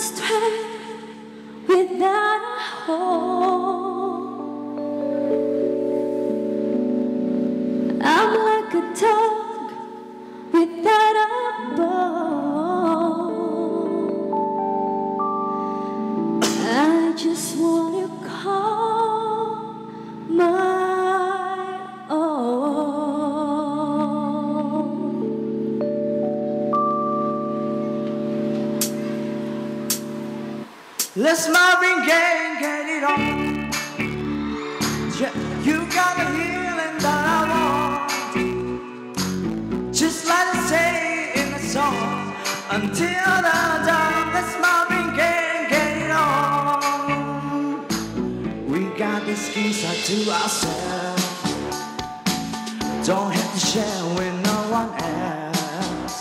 strength without a hope. I'm like a dog without a bone. I just want to call my own. Let's Marvin Gaye, get it on. Yeah, you got the healing that I want. Just like I say in the song, until the dawn. Let's Marvin Gaye, get it on. We got these keys to ourselves. Don't have to share with no one else.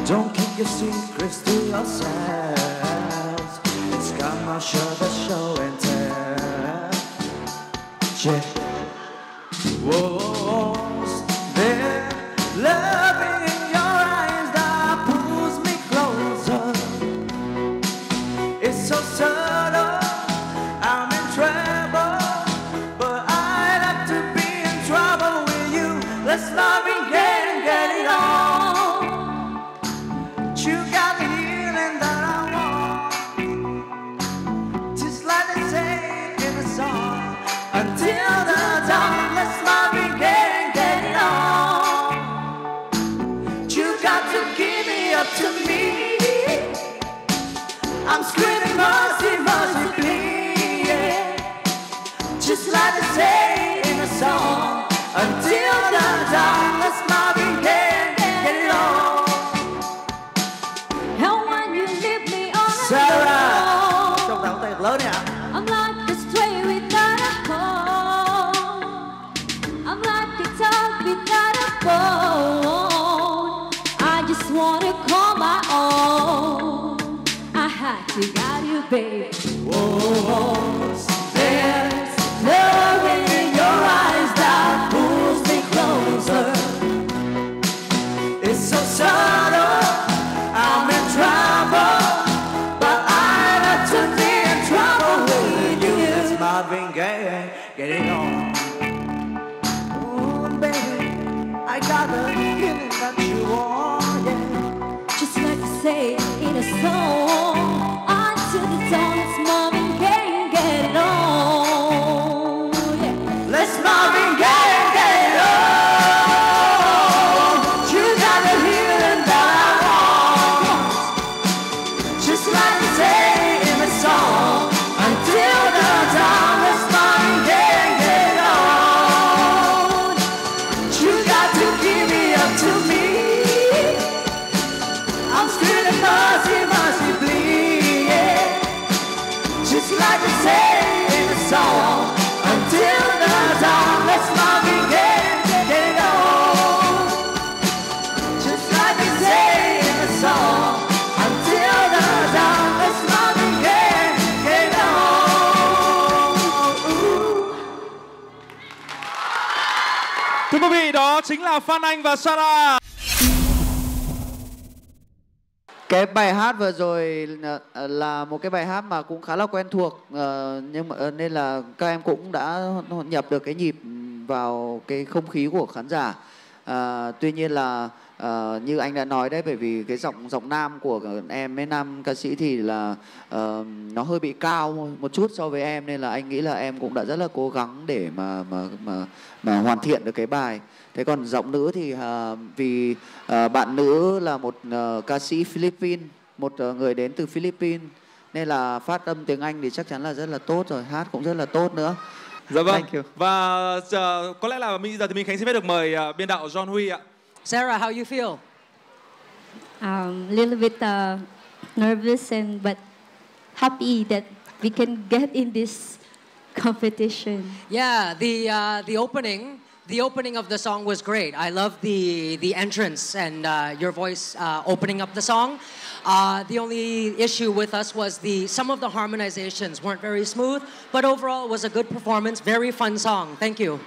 Don't keep your secrets to yourself. Come on, show the show and tell. Yeah. Whoa, there, love in your eyes that pulls me closer. It's so subtle, I'm in trouble, but I like to be in trouble with you. Let's love and get it on. You got the healing that I want. Until the dawn, let's Marvin Gaye, get it on. You got to give me up to me. I'm screaming mercy, mercy, please, yeah. Just like they say in a song. Until the dawn, let's Marvin Gaye, get it on. And when you leave me on Sarah, trong đầu tay lớn nè. I'm like a stray without a home. I'm like a dog without a bone. I just wanna call my own. I had to got you, babe. Whoa, there's love in your eyes that pulls me closer. It's so subtle, I'm in trouble, but I like to be in trouble with you. It's Marvin Gaye, get it on. Oh, baby, I got the feeling that you want, yeah. Just like I say in a song. Until the dawn, it's Marvin Gaye, get it on. Yeah. Let's Marvin Gaye, get it on. You got the healing that I want. Just like they say in the song. Until the dawn, let's Marvin Gaye, get it on. You got to give me up to me. I'm screaming mercy, mercy, please, yeah. Just like they say in the song. Until the dawn, let's Marvin Gaye, get it on. Just like they say in the song. Until the dawn, let's Marvin Gaye, get it on. Thưa quý vị, đó chính là Phan Anh và Sarah. Cái bài hát vừa rồi là một cái bài hát mà cũng khá là quen thuộc, nhưng mà nên là các em cũng đã nhập được cái nhịp vào cái không khí của khán giả. Tuy nhiên là như anh đã nói đấy, bởi vì cái giọng nam của em với nam ca sĩ thì là nó hơi bị cao một chút so với em, nên là anh nghĩ là em cũng đã rất là cố gắng để mà hoàn thiện được cái bài. Thế còn giọng nữ thì vì bạn nữ là một ca sĩ Philippines, một người đến từ Philippines, nên là phát âm tiếng Anh thì chắc chắn là rất là tốt rồi, hát cũng rất là tốt nữa. Dạ vâng. Thank you. Và có lẽ là bây giờ thì mình Khánh xin phép được mời biên đạo John Huy ạ. Sarah, how you feel? Little bit nervous but happy that we can get in this competition. Yeah, the opening of the song was great. I love the entrance and your voice opening up the song. The only issue with us was some of the harmonizations weren't very smooth, but overall it was a good performance, very fun song. Thank you.